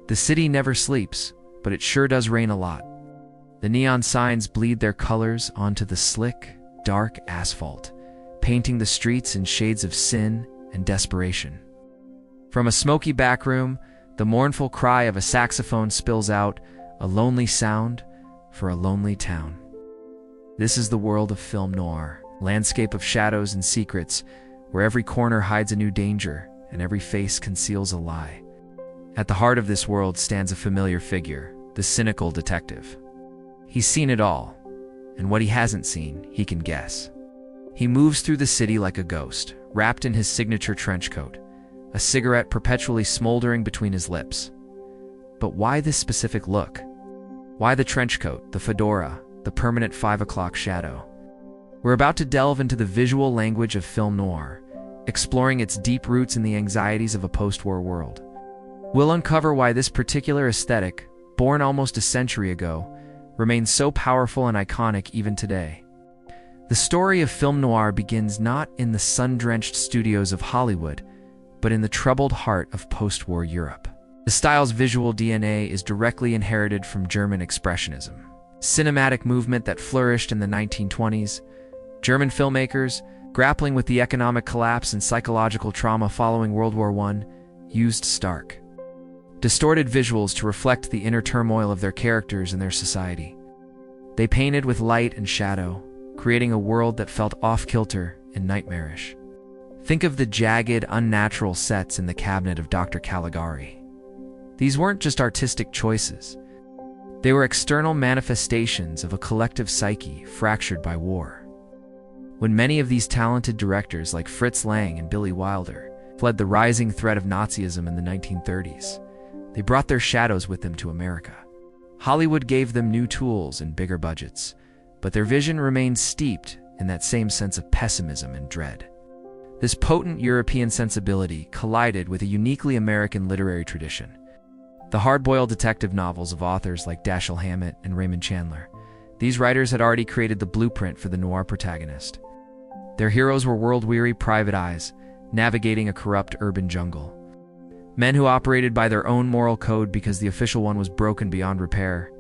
The city never sleeps, but it sure does rain a lot. The neon signs bleed their colors onto the slick, dark asphalt, painting the streets in shades of sin and desperation. From a smoky backroom, the mournful cry of a saxophone spills out, a lonely sound for a lonely town. This is the world of film noir, landscape of shadows and secrets, where every corner hides a new danger and every face conceals a lie. At the heart of this world stands a familiar figure, the cynical detective. He's seen it all, and what he hasn't seen, he can guess. He moves through the city like a ghost, wrapped in his signature trench coat, a cigarette perpetually smoldering between his lips. But why this specific look? Why the trench coat, the fedora, the permanent 5 o'clock shadow? We're about to delve into the visual language of film noir, exploring its deep roots in the anxieties of a post-war world. We'll uncover why this particular aesthetic, born almost a century ago, remains so powerful and iconic even today. The story of film noir begins not in the sun-drenched studios of Hollywood, but in the troubled heart of post-war Europe. The style's visual DNA is directly inherited from German Expressionism, cinematic movement that flourished in the 1920s. German filmmakers, grappling with the economic collapse and psychological trauma following World War I, used stark, distorted visuals to reflect the inner turmoil of their characters and their society. They painted with light and shadow, creating a world that felt off-kilter and nightmarish. Think of the jagged, unnatural sets in the cabinet of Dr. Caligari. These weren't just artistic choices. They were external manifestations of a collective psyche fractured by war. When many of these talented directors like Fritz Lang and Billy Wilder fled the rising threat of Nazism in the 1930s, they brought their shadows with them to America. Hollywood gave them new tools and bigger budgets, but their vision remained steeped in that same sense of pessimism and dread. This potent European sensibility collided with a uniquely American literary tradition. The hard-boiled detective novels of authors like Dashiell Hammett and Raymond Chandler. These writers had already created the blueprint for the noir protagonist. Their heroes were world-weary private eyes, navigating a corrupt urban jungle. Men who operated by their own moral code because the official one was broken beyond repair.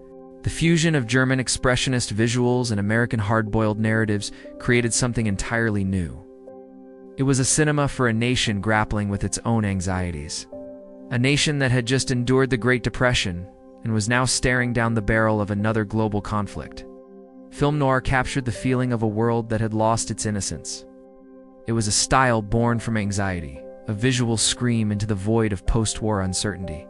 The fusion of German expressionist visuals and American hard-boiled narratives created something entirely new. It was a cinema for a nation grappling with its own anxieties. A nation that had just endured the Great Depression and was now staring down the barrel of another global conflict. Film noir captured the feeling of a world that had lost its innocence. It was a style born from anxiety, a visual scream into the void of post-war uncertainty.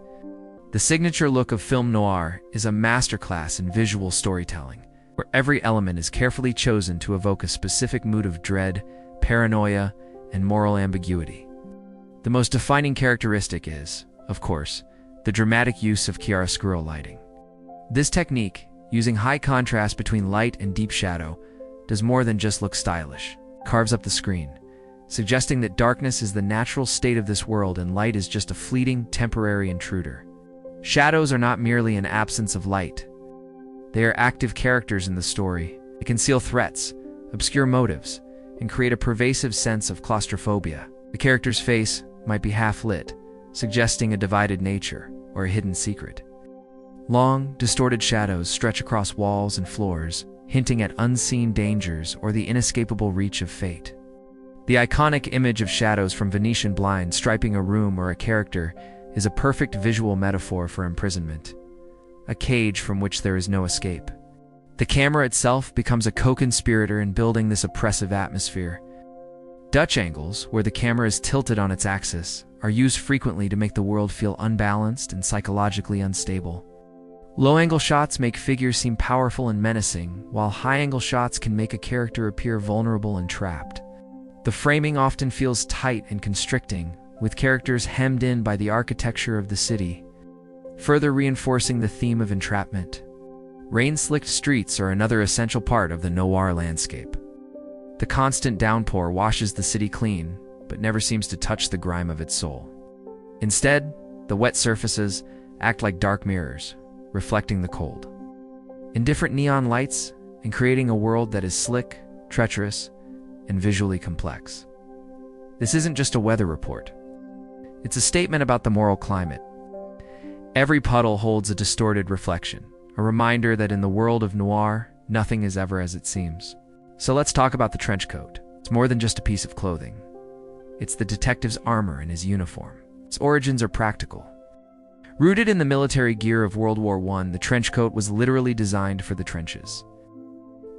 The signature look of film noir is a masterclass in visual storytelling, where every element is carefully chosen to evoke a specific mood of dread, paranoia, and moral ambiguity. The most defining characteristic is, of course, the dramatic use of chiaroscuro lighting. This technique, using high contrast between light and deep shadow, does more than just look stylish. It carves up the screen, suggesting that darkness is the natural state of this world and light is just a fleeting, temporary intruder. Shadows are not merely an absence of light. They are active characters in the story. They conceal threats, obscure motives, and create a pervasive sense of claustrophobia. The character's face might be half-lit, suggesting a divided nature or a hidden secret. Long, distorted shadows stretch across walls and floors, hinting at unseen dangers or the inescapable reach of fate. The iconic image of shadows from Venetian blinds striping a room or a character is a perfect visual metaphor for imprisonment, a cage from which there is no escape. The camera itself becomes a co-conspirator in building this oppressive atmosphere. Dutch angles, where the camera is tilted on its axis, are used frequently to make the world feel unbalanced and psychologically unstable. Low-angle shots make figures seem powerful and menacing, while high-angle shots can make a character appear vulnerable and trapped. The framing often feels tight and constricting, with characters hemmed in by the architecture of the city, further reinforcing the theme of entrapment. Rain-slicked streets are another essential part of the noir landscape. The constant downpour washes the city clean, but never seems to touch the grime of its soul. Instead, the wet surfaces act like dark mirrors, reflecting the cold. Indifferent neon lights and creating a world that is slick, treacherous, and visually complex. This isn't just a weather report. It's a statement about the moral climate. Every puddle holds a distorted reflection, a reminder that in the world of noir, nothing is ever as it seems. So let's talk about the trench coat. It's more than just a piece of clothing. It's the detective's armor and his uniform. Its origins are practical. Rooted in the military gear of World War I, the trench coat was literally designed for the trenches.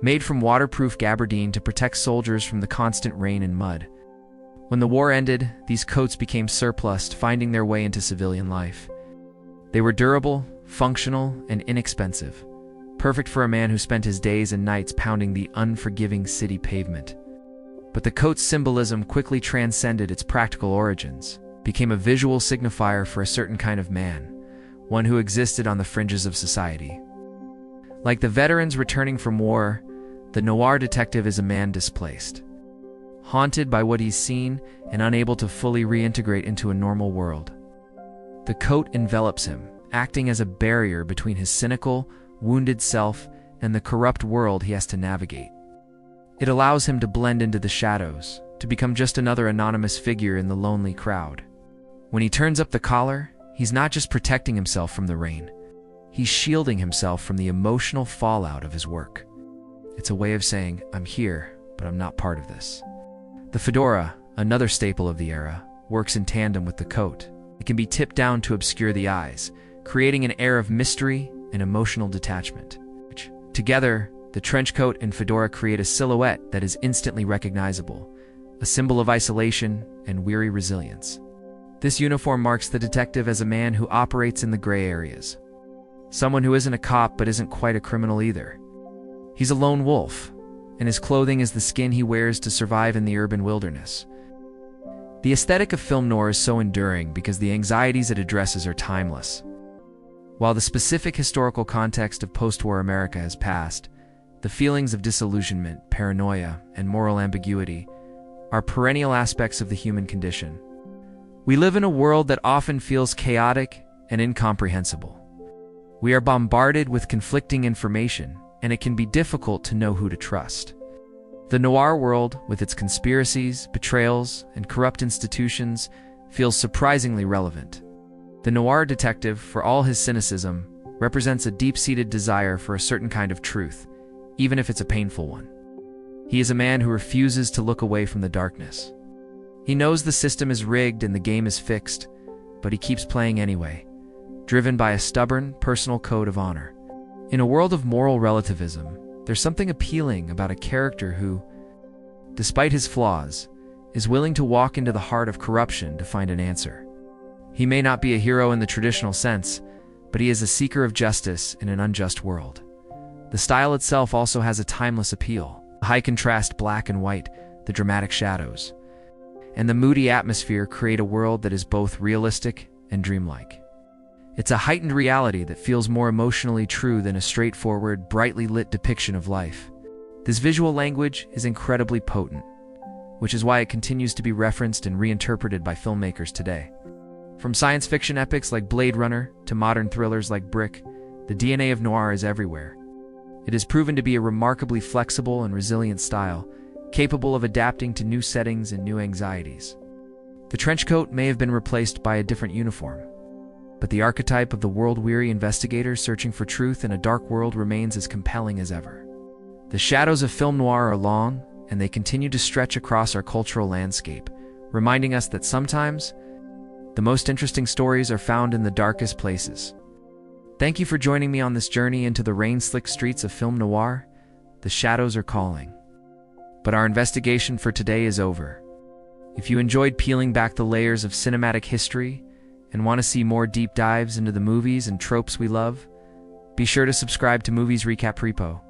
Made from waterproof gabardine to protect soldiers from the constant rain and mud. When the war ended, these coats became surplused, finding their way into civilian life. They were durable, functional, and inexpensive, perfect for a man who spent his days and nights pounding the unforgiving city pavement. But the coat's symbolism quickly transcended its practical origins, became a visual signifier for a certain kind of man, one who existed on the fringes of society. Like the veterans returning from war, the noir detective is a man displaced, haunted by what he's seen and unable to fully reintegrate into a normal world. The coat envelops him, acting as a barrier between his cynical, wounded self and the corrupt world he has to navigate. It allows him to blend into the shadows, to become just another anonymous figure in the lonely crowd. When he turns up the collar, he's not just protecting himself from the rain. He's shielding himself from the emotional fallout of his work. It's a way of saying, I'm here, but I'm not part of this. The fedora, another staple of the era, works in tandem with the coat. It can be tipped down to obscure the eyes, creating an air of mystery and emotional detachment. Together, the trench coat and fedora create a silhouette that is instantly recognizable, a symbol of isolation and weary resilience. This uniform marks the detective as a man who operates in the gray areas. Someone who isn't a cop but isn't quite a criminal either. He's a lone wolf, and his clothing is the skin he wears to survive in the urban wilderness. The aesthetic of film noir is so enduring because the anxieties it addresses are timeless. While the specific historical context of post-war America has passed, the feelings of disillusionment, paranoia, and moral ambiguity are perennial aspects of the human condition. We live in a world that often feels chaotic and incomprehensible. We are bombarded with conflicting information, and it can be difficult to know who to trust. The noir world, with its conspiracies, betrayals, and corrupt institutions, feels surprisingly relevant. The noir detective, for all his cynicism, represents a deep-seated desire for a certain kind of truth, even if it's a painful one. He is a man who refuses to look away from the darkness. He knows the system is rigged and the game is fixed, but he keeps playing anyway, driven by a stubborn, personal code of honor. In a world of moral relativism, there's something appealing about a character who, despite his flaws, is willing to walk into the heart of corruption to find an answer. He may not be a hero in the traditional sense, but he is a seeker of justice in an unjust world. The style itself also has a timeless appeal. The high contrast black and white, the dramatic shadows, and the moody atmosphere create a world that is both realistic and dreamlike. It's a heightened reality that feels more emotionally true than a straightforward, brightly lit depiction of life. This visual language is incredibly potent, which is why it continues to be referenced and reinterpreted by filmmakers today. From science fiction epics like Blade Runner to modern thrillers like Brick, the DNA of noir is everywhere. It has proven to be a remarkably flexible and resilient style, capable of adapting to new settings and new anxieties. The trench coat may have been replaced by a different uniform, but the archetype of the world-weary investigator searching for truth in a dark world remains as compelling as ever. The shadows of film noir are long, and they continue to stretch across our cultural landscape, reminding us that sometimes the most interesting stories are found in the darkest places. Thank you for joining me on this journey into the rain-slick streets of film noir. The shadows are calling. But our investigation for today is over. If you enjoyed peeling back the layers of cinematic history and want to see more deep dives into the movies and tropes we love, be sure to subscribe to Movies Recap Repo.